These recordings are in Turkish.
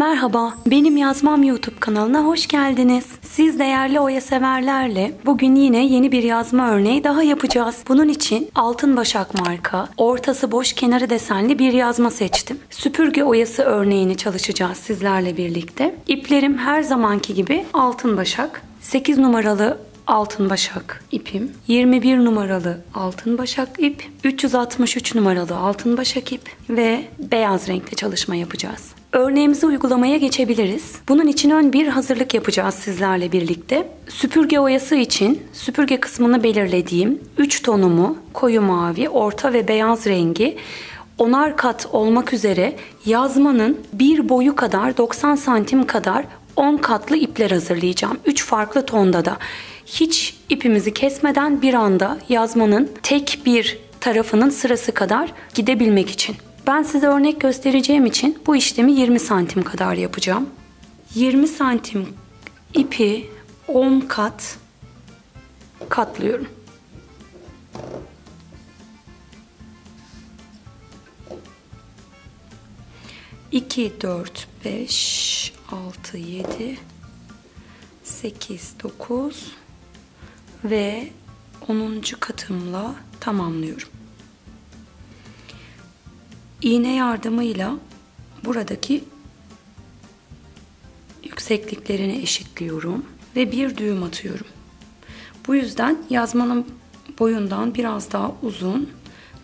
Merhaba, benim Yazmam YouTube kanalına hoş geldiniz. Siz değerli oya severlerle bugün yine yeni bir yazma örneği daha yapacağız. Bunun için Altın Başak marka, ortası boş kenarı desenli bir yazma seçtim. Süpürge oyası örneğini çalışacağız sizlerle birlikte. İplerim her zamanki gibi Altın Başak. 8 numaralı Altın Başak ipim, 21 numaralı Altın Başak ip, 363 numaralı Altın Başak ip ve beyaz renkle çalışma yapacağız. Örneğimizi uygulamaya geçebiliriz. Bunun için ön bir hazırlık yapacağız sizlerle birlikte. Süpürge oyası için süpürge kısmını belirlediğim 3 tonumu koyu mavi, orta ve beyaz rengi 10'ar kat olmak üzere yazmanın bir boyu kadar 90 santim kadar 10 katlı ipler hazırlayacağım. 3 farklı tonda da. Hiç ipimizi kesmeden bir anda yazmanın tek bir tarafının sırası kadar gidebilmek için. Ben size örnek göstereceğim için bu işlemi 20 santim kadar yapacağım. 20 santim ipi 10 kat katlıyorum. İki, 4, 5, 6, 7, 8, 9 ve 10. katımla tamamlıyorum. İğne yardımıyla buradaki yüksekliklerini eşitliyorum ve bir düğüm atıyorum. Bu yüzden yazmanın boyundan biraz daha uzun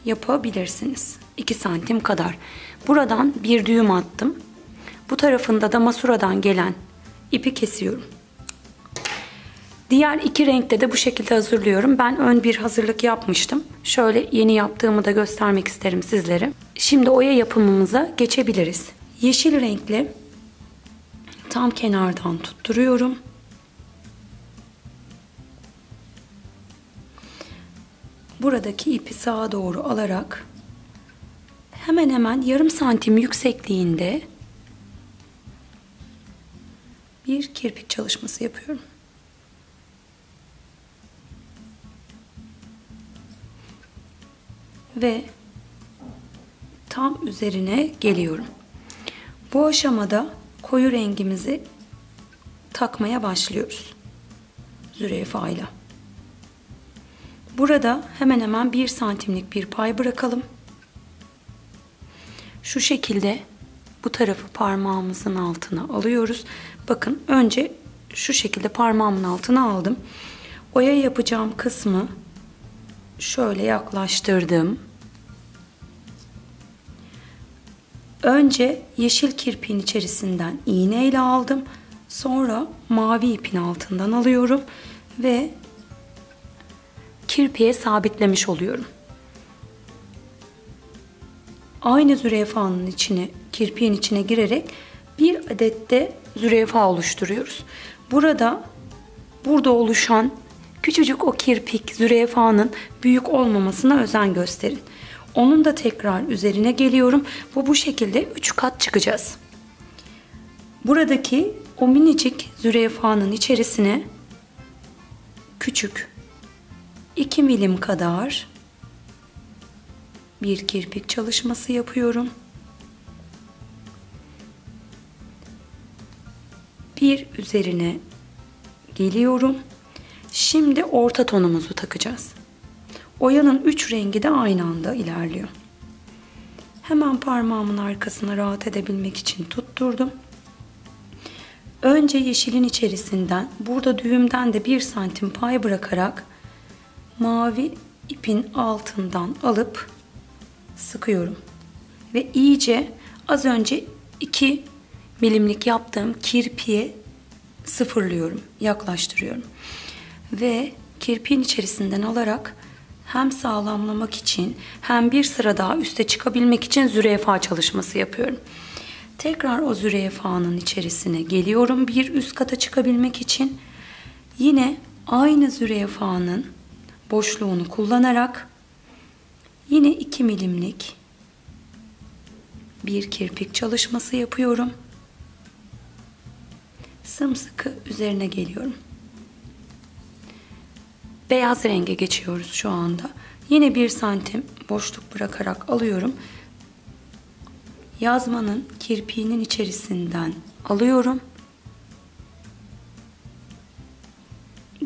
yapabilirsiniz. 2 santim kadar. Buradan bir düğüm attım. Bu tarafında da masuradan gelen ipi kesiyorum. Diğer iki renkte de bu şekilde hazırlıyorum. Ben ön bir hazırlık yapmıştım. Şöyle yeni yaptığımı da göstermek isterim sizlere. Şimdi oya yapımımıza geçebiliriz. Yeşil renkli tam kenardan tutturuyorum. Buradaki ipi sağa doğru alarak hemen hemen yarım santim yüksekliğinde bir kirpik çalışması yapıyorum. Ve tam üzerine geliyorum. Bu aşamada koyu rengimizi takmaya başlıyoruz. Zürafa ile. Burada hemen hemen 1 santimlik bir pay bırakalım. Şu şekilde bu tarafı parmağımızın altına alıyoruz. Bakın önce şu şekilde parmağımın altına aldım. Oya yapacağım kısmı şöyle yaklaştırdım. Önce yeşil kirpiğin içerisinden iğne ile aldım. Sonra mavi ipin altından alıyorum ve kirpiğe sabitlemiş oluyorum. Aynı zürafanın içine, kirpiğin içine girerek bir adet de zürafa oluşturuyoruz. Burada oluşan küçücük o kirpik zürafanın büyük olmamasına özen gösterin. Onun da tekrar üzerine geliyorum. Bu şekilde 3 kat çıkacağız. Buradaki o minicik zürafanın içerisine küçük 2 milim kadar bir kirpik çalışması yapıyorum. Bir üzerine geliyorum. Şimdi orta tonumuzu takacağız. Oyanın 3 rengi de aynı anda ilerliyor. Hemen parmağımın arkasına rahat edebilmek için tutturdum. Önce yeşilin içerisinden, burada düğümden de 1 santim pay bırakarak mavi ipin altından alıp sıkıyorum. Ve iyice az önce 2 milimlik yaptığım kirpiğe sıfırlıyorum, yaklaştırıyorum. Ve kirpiğin içerisinden alarak hem sağlamlamak için hem bir sıra daha üste çıkabilmek için zürafa çalışması yapıyorum. Tekrar o zürafanın içerisine geliyorum bir üst kata çıkabilmek için. Yine aynı zürafanın boşluğunu kullanarak yine 2 milimlik bir kirpik çalışması yapıyorum. Sımsıkı üzerine geliyorum. Beyaz renge geçiyoruz şu anda. Yine 1 santim boşluk bırakarak alıyorum. yazmanın kirpiğinin içerisinden alıyorum.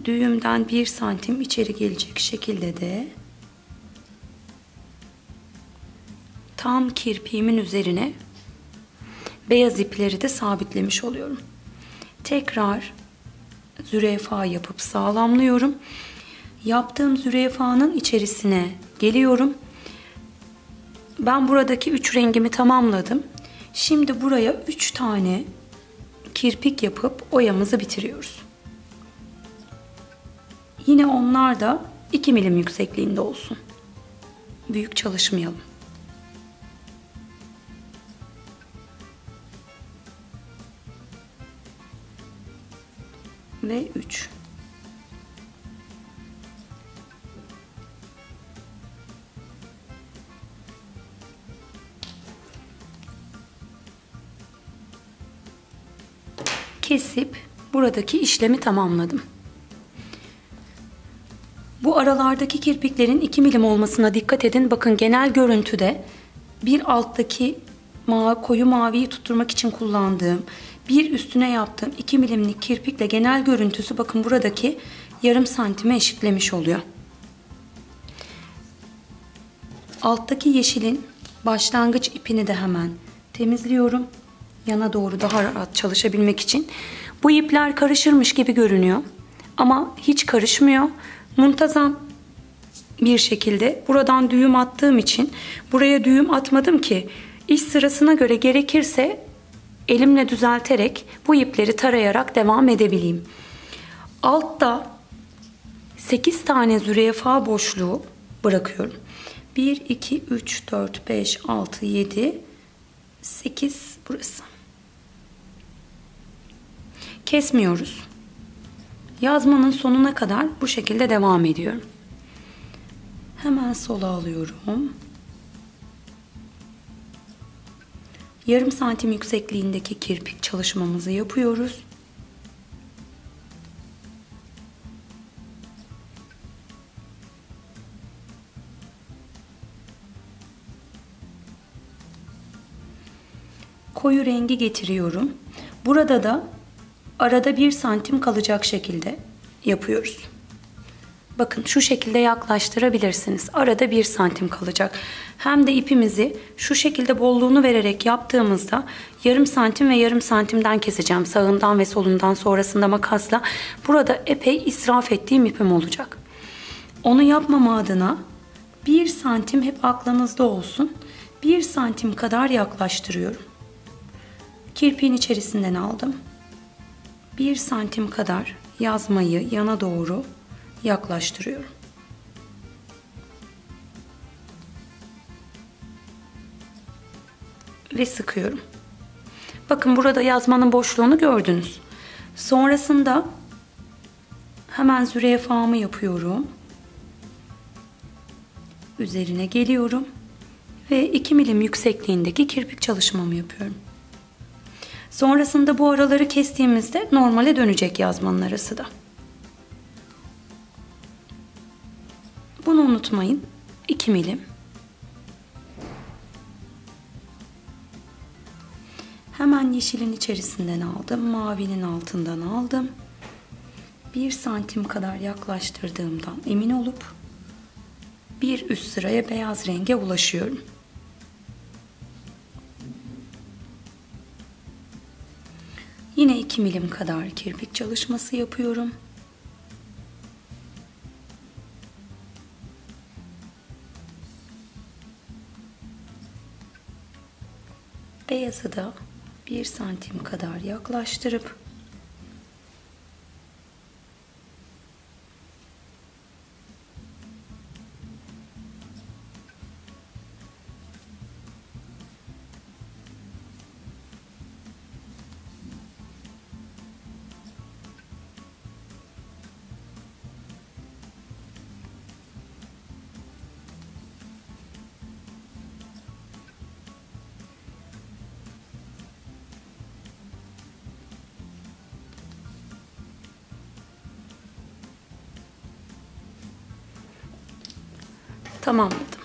Düğümden 1 santim içeri gelecek şekilde de tam kirpiğimin üzerine beyaz ipleri de sabitlemiş oluyorum. Tekrar zürafa yapıp sağlamlıyorum. Yaptığım zürafanın içerisine geliyorum. Ben buradaki 3 rengimi tamamladım. Şimdi buraya 3 tane kirpik yapıp oyamızı bitiriyoruz. Yine onlar da 2 milim yüksekliğinde olsun. Büyük çalışmayalım. Ve 3. Kesip buradaki işlemi tamamladım. Bu aralardaki kirpiklerin 2 milim olmasına dikkat edin. Bakın genel görüntüde bir alttaki koyu maviyi tutturmak için kullandığım, bir üstüne yaptığım 2 milimlik kirpikle genel görüntüsü bakın buradaki yarım santime eşitlemiş oluyor. Alttaki yeşilin başlangıç ipini de hemen temizliyorum. Yana doğru daha rahat çalışabilmek için. Bu ipler karışırmış gibi görünüyor. Ama hiç karışmıyor. Muntazam bir şekilde buradan düğüm attığım için buraya düğüm atmadım ki iş sırasına göre gerekirse elimle düzelterek bu ipleri tarayarak devam edebileyim. Altta 8 tane zürafa boşluğu bırakıyorum. 1, 2, 3, 4, 5, 6, 7, 8 burası. Kesmiyoruz. Yazmanın sonuna kadar bu şekilde devam ediyorum. Hemen sola alıyorum. Yarım santim yüksekliğindeki kirpik çalışmamızı yapıyoruz. Koyu rengi getiriyorum. Burada da arada 1 santim kalacak şekilde yapıyoruz. Bakın şu şekilde yaklaştırabilirsiniz. Arada 1 santim kalacak. Hem de ipimizi şu şekilde bolluğunu vererek yaptığımızda yarım santim ve yarım santimden keseceğim. Sağından ve solundan, sonrasında makasla. Burada epey israf ettiğim ipim olacak. Onu yapmama adına 1 santim hep aklınızda olsun. 1 santim kadar yaklaştırıyorum. Kirpiğin içerisinden aldım. 1 santim kadar yazmayı yana doğru yaklaştırıyorum. Ve sıkıyorum. Bakın burada yazmanın boşluğunu gördünüz. Sonrasında hemen zürafamı yapıyorum. Üzerine geliyorum. Ve 2 milim yüksekliğindeki kirpik çalışmamı yapıyorum. Sonrasında bu araları kestiğimizde normale dönecek yazmanın arası da. Bunu unutmayın. 2 milim. Hemen yeşilin içerisinden aldım. Mavinin altından aldım. 1 santim kadar yaklaştırdığımdan emin olup bir üst sıraya beyaz renge ulaşıyorum. Yine 2 milim kadar kirpik çalışması yapıyorum. Beyazı da 1 santim kadar yaklaştırıp tamamladım.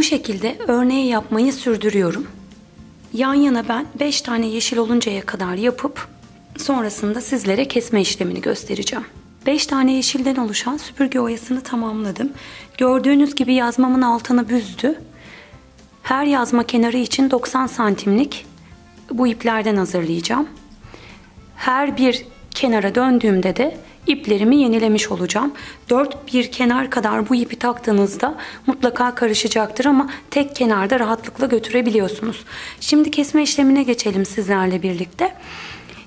Bu şekilde örneği yapmayı sürdürüyorum. Yan yana ben 5 tane yeşil oluncaya kadar yapıp sonrasında sizlere kesme işlemini göstereceğim. 5 tane yeşilden oluşan süpürge oyasını tamamladım. Gördüğünüz gibi yazmamın altını büzdü. Her yazma kenarı için 90 santimlik bu iplerden hazırlayacağım. Her bir kenara döndüğümde de iplerimi yenilemiş olacağım. 4 bir kenar kadar bu ipi taktığınızda mutlaka karışacaktır ama tek kenarda rahatlıkla götürebiliyorsunuz. Şimdi kesme işlemine geçelim sizlerle birlikte.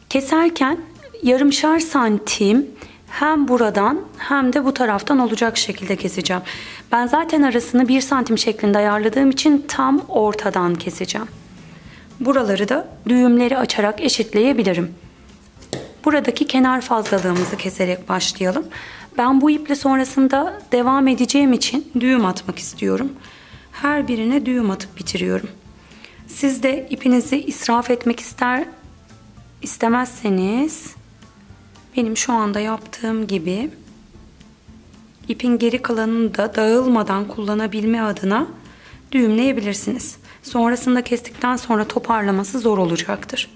Keserken yarımşar santim hem buradan hem de bu taraftan olacak şekilde keseceğim. Ben zaten arasını 1 santim şeklinde ayarladığım için tam ortadan keseceğim. Buraları da düğümleri açarak eşitleyebilirim. Buradaki kenar fazlalığımızı keserek başlayalım. Ben bu iple sonrasında devam edeceğim için düğüm atmak istiyorum. Her birine düğüm atıp bitiriyorum. Siz de ipinizi israf etmek istemezseniz benim şu anda yaptığım gibi ipin geri kalanını da dağılmadan kullanabilme adına düğümleyebilirsiniz. Sonrasında kestikten sonra toparlaması zor olacaktır.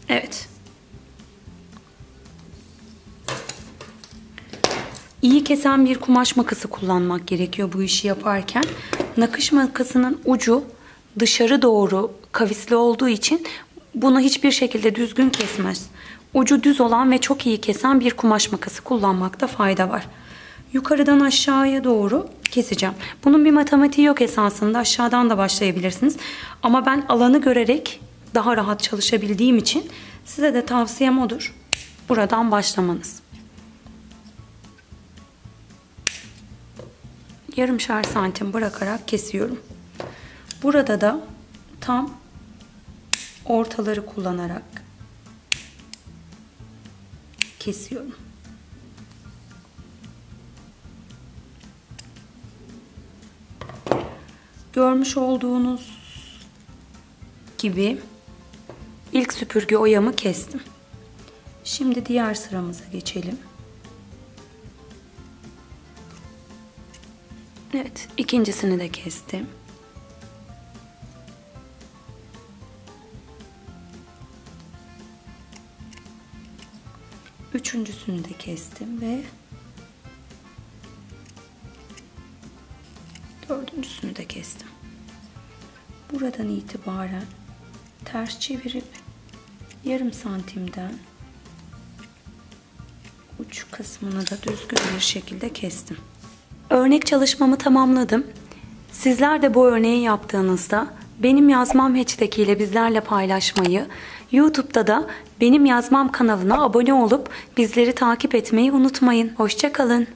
Evet. İyi kesen bir kumaş makası kullanmak gerekiyor bu işi yaparken. Nakış makasının ucu dışarı doğru kavisli olduğu için bunu hiçbir şekilde düzgün kesmez. Ucu düz olan ve çok iyi kesen bir kumaş makası kullanmakta fayda var. Yukarıdan aşağıya doğru keseceğim. Bunun bir matematiği yok esasında. Aşağıdan da başlayabilirsiniz. Ama ben alanı görerek daha rahat çalışabildiğim için size de tavsiyem odur. Buradan başlamanız. Yarımşar santim bırakarak kesiyorum. Burada da tam ortaları kullanarak kesiyorum. Görmüş olduğunuz gibi ilk süpürge oyamı kestim. Şimdi diğer sıramıza geçelim. Evet, ikincisini de kestim. Üçüncüsünü de kestim ve dördüncüsünü de kestim. Buradan itibaren ters çevirip yarım santimden uç kısmını da düzgün bir şekilde kestim. Örnek çalışmamı tamamladım. Sizler de bu örneği yaptığınızda Benim Yazmam Hatch'teki ile bizlerle paylaşmayı, YouTube'da da Benim Yazmam kanalına abone olup bizleri takip etmeyi unutmayın. Hoşça kalın.